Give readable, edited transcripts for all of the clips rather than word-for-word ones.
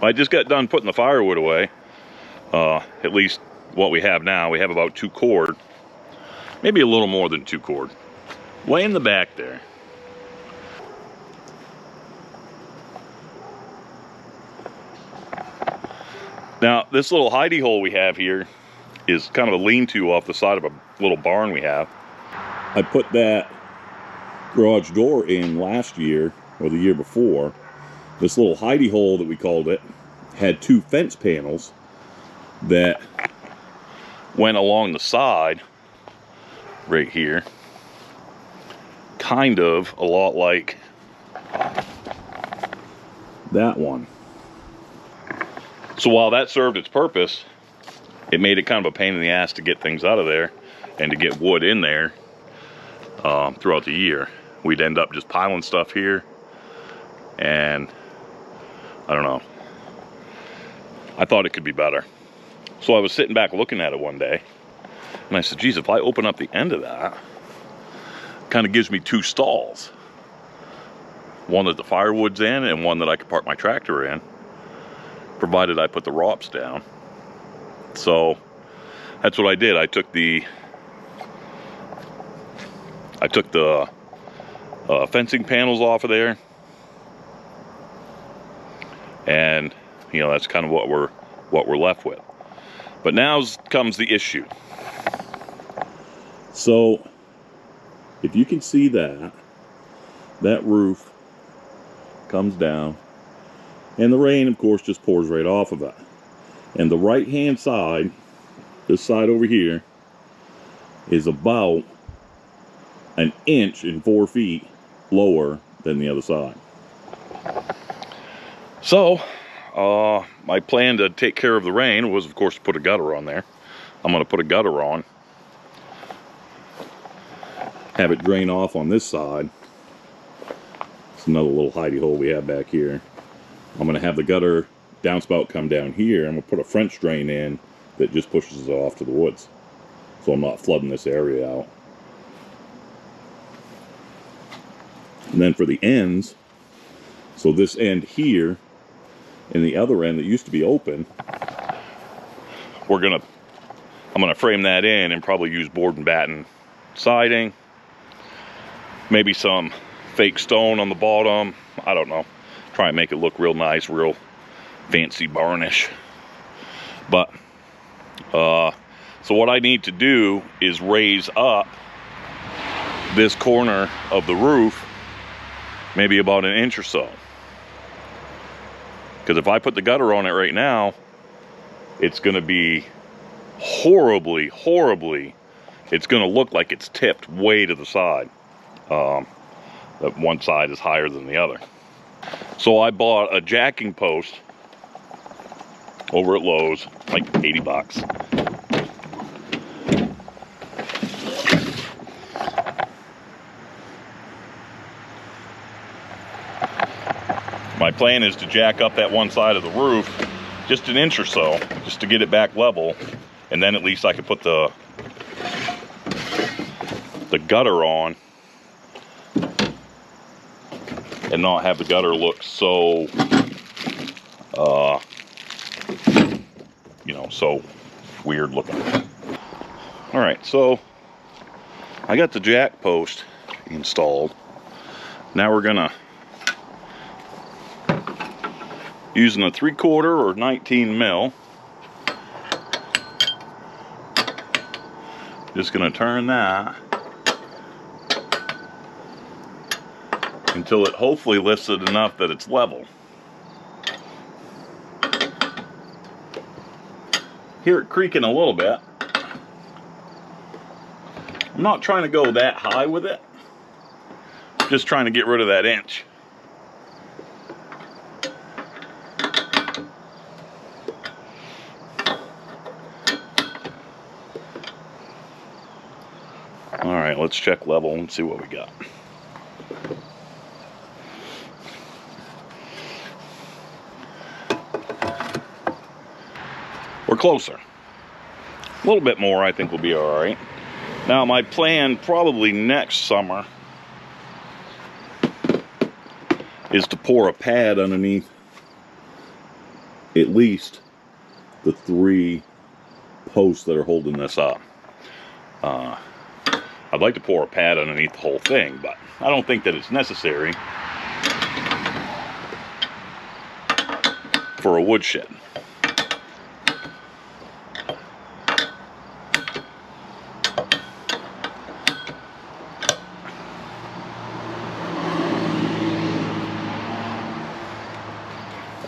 I just got done putting the firewood away. At least what we have now. We have about 2 cord. Maybe a little more than 2 cord. Way in the back there. Now, this little hidey hole we have here is kind of a lean-to off the side of a little barn we have. I put that garage door in last year, or the year before. This little hidey hole that we called it had 2 fence panels that went along the side right here. Kind of a lot like that one. So while that served its purpose, it made it kind of a pain in the ass to get things out of there and to get wood in there throughout the year. We'd end up just piling stuff here, and I don't know. I thought it could be better. So I was sitting back looking at it one day, and I said, geez, if I open up the end of that, kind of gives me 2 stalls. One that the firewood's in and one that I could park my tractor in, provided I put the ROPS down. So that's what I did. I took the fencing panels off of there, and you know, that's kind of what we're left with. But now comes the issue. So if you can see that roof comes down, and the rain, of course, just pours right off of it. And the right-hand side, this side over here, is about 1 inch and 4 feet lower than the other side. So, my plan to take care of the rain was, of course, to put a gutter on there. I'm going to put a gutter on, have it drain off on this side. It's another little hidey hole we have back here. I'm going to have the gutter downspout come down here. I'm going to put a French drain in that just pushes it off to the woods, so I'm not flooding this area out. And then for the ends, so this end here and the other end that used to be open, I'm gonna frame that in and probably use board and batten siding, maybe some fake stone on the bottom. I don't know. Try and make it look real nice, real fancy barnish. But so what I need to do is raise up this corner of the roof maybe about 1 inch or so, because if I put the gutter on it right now, it's going to be horribly, it's going to look like it's tipped way to the side. That one side is higher than the other. So I bought a jacking post over at Lowe's, like 80 bucks. My plan is to jack up that one side of the roof just 1 inch or so, just to get it back level, and then at least I could put the gutter on and not have the gutter look so, you know, so weird looking. All right, so I got the jack post installed. Now we're gonna, using a 3/4 or 19 mil, just gonna turn that until it hopefully lifts it enough that it's level. Hear it creaking a little bit. I'm not trying to go that high with it, just trying to get rid of that inch. All right, let's check level and see what we got. We're closer. A little bit more, I think, will be all right. Now, my plan probably next summer is to pour a pad underneath at least the 3 posts that are holding this up. I'd like to pour a pad underneath the whole thing, but I don't think that it's necessary for a woodshed.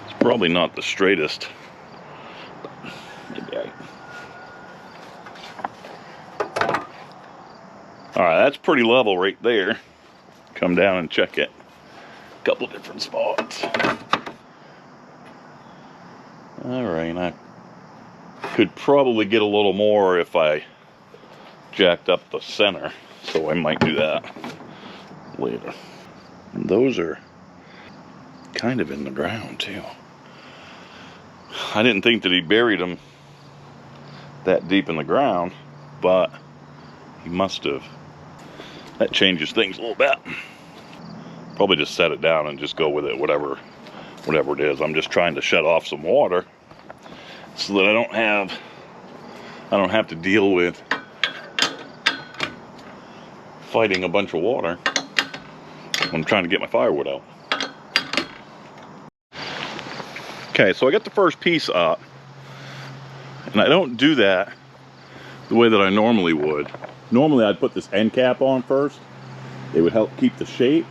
It's probably not the straightest. Alright, that's pretty level right there. Come down and check it. A couple different spots. Alright, I could probably get a little more if I jacked up the center, so I might do that later. And those are kind of in the ground too. I didn't think that he buried them that deep in the ground, but he must have. That changes things a little bit. Probably just set it down and just go with it, whatever it is. I'm just trying to shut off some water so that I don't have to deal with fighting a bunch of water when I'm trying to get my firewood out. Okay, so I got the first piece up, and I don't do that the way that I normally would. Normally I'd put this end cap on first. It would help keep the shape,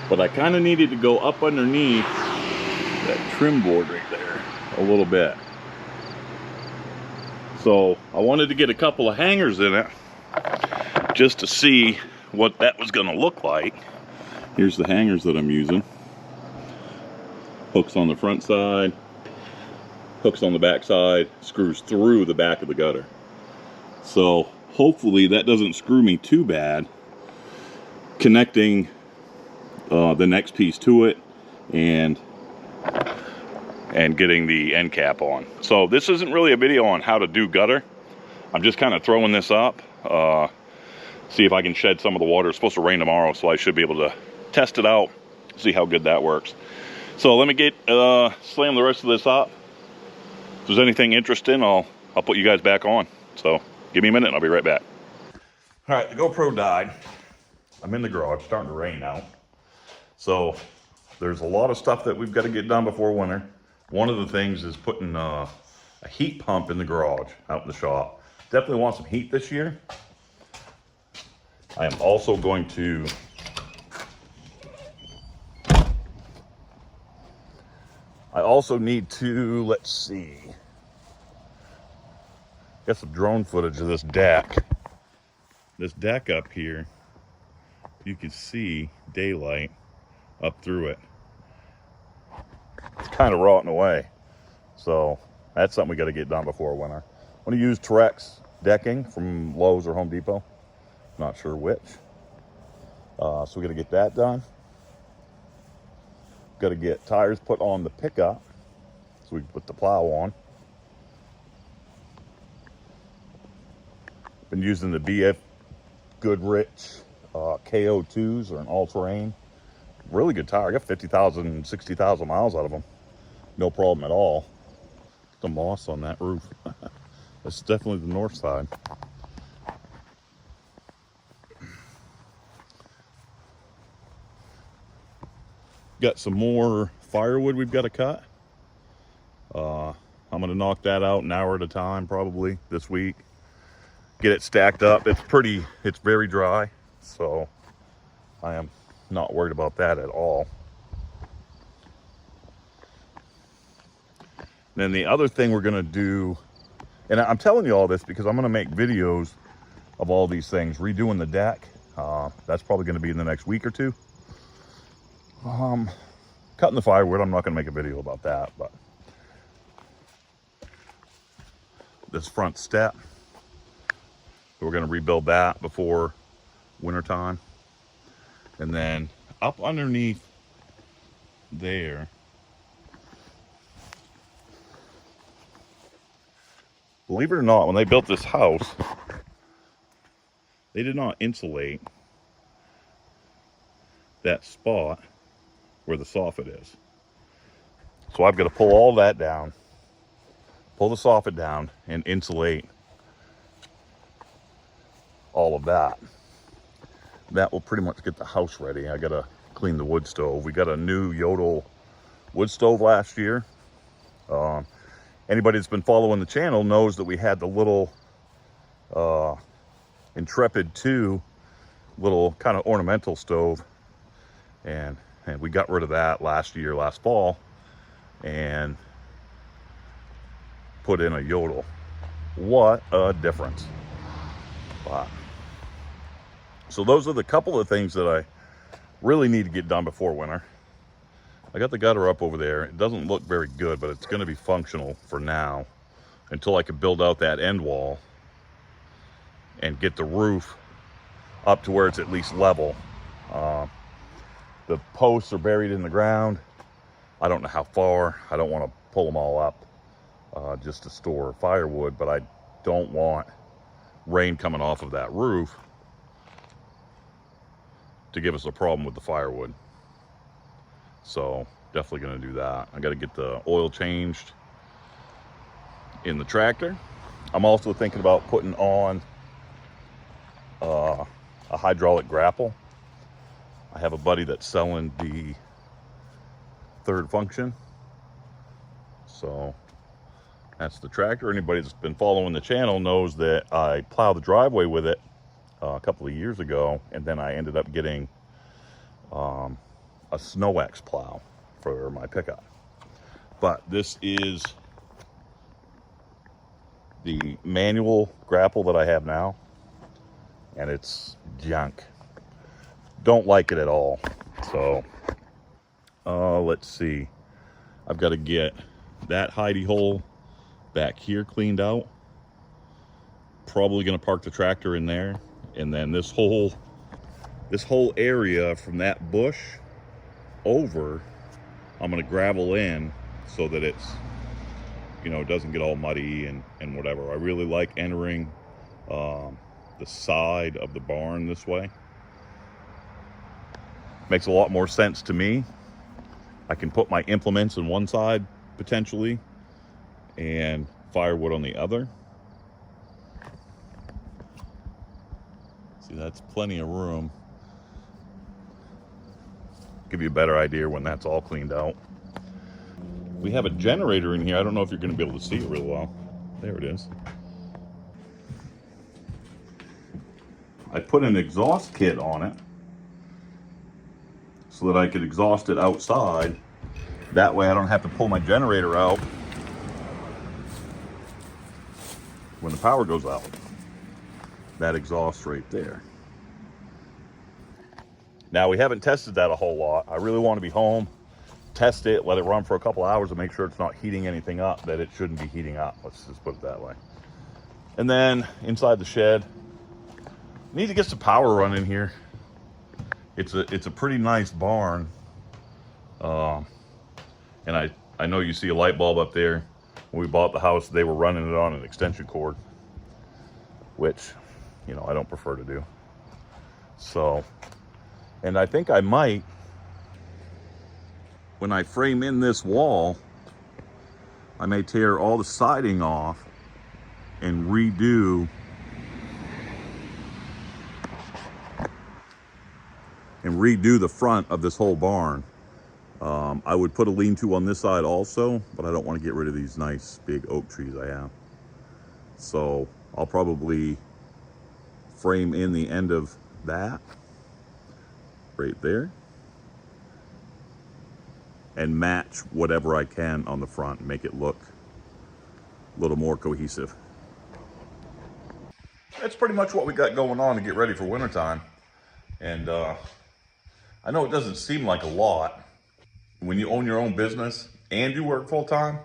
but I kind of needed to go up underneath that trim board right there a little bit. So I wanted to get a couple of hangers in it just to see what that was going to look like. Here's the hangers that I'm using. Hooks on the front side, hooks on the back side, screws through the back of the gutter. So hopefully that doesn't screw me too bad connecting the next piece to it and getting the end cap on. So this isn't really a video on how to do gutter. I'm just kind of throwing this up, see if I can shed some of the water. It's supposed to rain tomorrow, so I should be able to test it out, see how good that works. So let me get slam the rest of this up. If there's anything interesting, I'll put you guys back on. So give me a minute and I'll be right back. All right, the GoPro died. I'm in the garage, it's starting to rain now. So there's a lot of stuff that we've got to get done before winter. One of the things is putting a heat pump in the garage out in the shop. Definitely want some heat this year. I am also going to need to, let's see, get some drone footage of this deck. This deck up here, you can see daylight up through it. It's kind of rotting away. So that's something we got to get done before winter. I'm going to use Trex decking from Lowe's or Home Depot. Not sure which. So we got to get that done. Got to get tires put on the pickup so we can put the plow on. Been using the BF Goodrich KO2s or an all-terrain. Really good tire. I got 50,000, 60,000 miles out of them. No problem at all. The moss on that roof. That's definitely the north side. Got some more firewood we've got to cut. I'm gonna knock that out an hour at a time probably this week. Get it stacked up. It's very dry, so I am not worried about that at all. Then the other thing we're gonna do, and I'm telling you all this because I'm gonna make videos of all these things, redoing the deck. That's probably gonna be in the next week or two. Cutting the firewood, I'm not gonna make a video about that, but this front step, we're gonna rebuild that before winter time. And then up underneath there, believe it or not, when they built this house, they did not insulate that spot where the soffit is. So I've got to pull all that down, pull the soffit down, and insulate all of that. That will pretty much get the house ready. I got to clean the wood stove. We got a new Yodel wood stove last year. Anybody that's been following the channel knows that we had the little Intrepid 2 little kind of ornamental stove, and we got rid of that last fall, and put in a Yodel. What a difference. Wow. So those are the couple of things that I really need to get done before winter. I got the gutter up over there. It doesn't look very good, but it's going to be functional for now until I can build out that end wall and get the roof up to where it's at least level. The posts are buried in the ground. I don't know how far. I don't want to pull them all up just to store firewood, but I don't want rain coming off of that roof to give us a problem with the firewood. So definitely going to do that. I got to get the oil changed in the tractor. I'm also thinking about putting on a hydraulic grapple. I have a buddy that's selling the third function. So that's the tractor. Anybody that's been following the channel knows that I plowed the driveway with it a couple of years ago, and then I ended up getting a Snow X plow for my pickup. But this is the manual grapple that I have now, and it's junk. Don't like it at all. So let's see, I've got to get that hidey hole back here cleaned out. Probably going to park the tractor in there, and then this whole area from that bush over, I'm going to gravel in so that it's, you know, it doesn't get all muddy and whatever. I really like entering the side of the barn this way. Makes a lot more sense to me. I can put my implements on one side potentially and firewood on the other. See, that's plenty of room. Give you a better idea when that's all cleaned out. We have a generator in here. I don't know if you're going to be able to see it real well. There it is. I put an exhaust kit on it so that I could exhaust it outside. That way I don't have to pull my generator out when the power goes out. That exhaust right there. Now, we haven't tested that a whole lot. I really want to be home, test it, let it run for a couple hours and make sure it's not heating anything up that it shouldn't be heating up. Let's just put it that way. And then inside the shed, need to get some power running here. It's a pretty nice barn. And I know you see a light bulb up there. When we bought the house, they were running it on an extension cord, which, you know, I don't prefer to do. So, and I think I might, when I frame in this wall, I may tear all the siding off and redo the front of this whole barn. I would put a lean-to on this side also, but I don't want to get rid of these nice big oak trees I have. So I'll probably frame in the end of that right there and match whatever I can on the front and make it look a little more cohesive. That's pretty much what we got going on to get ready for wintertime. And I know it doesn't seem like a lot when you own your own business and you work full-time.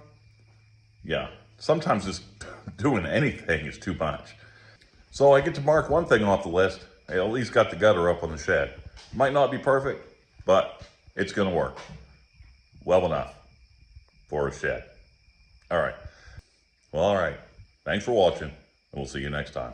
Yeah, sometimes just doing anything is too much. So I get to mark one thing off the list. I at least got the gutter up on the shed. Might not be perfect, but it's gonna work well enough for a shed. All right. Well, all right. Thanks for watching, and we'll see you next time.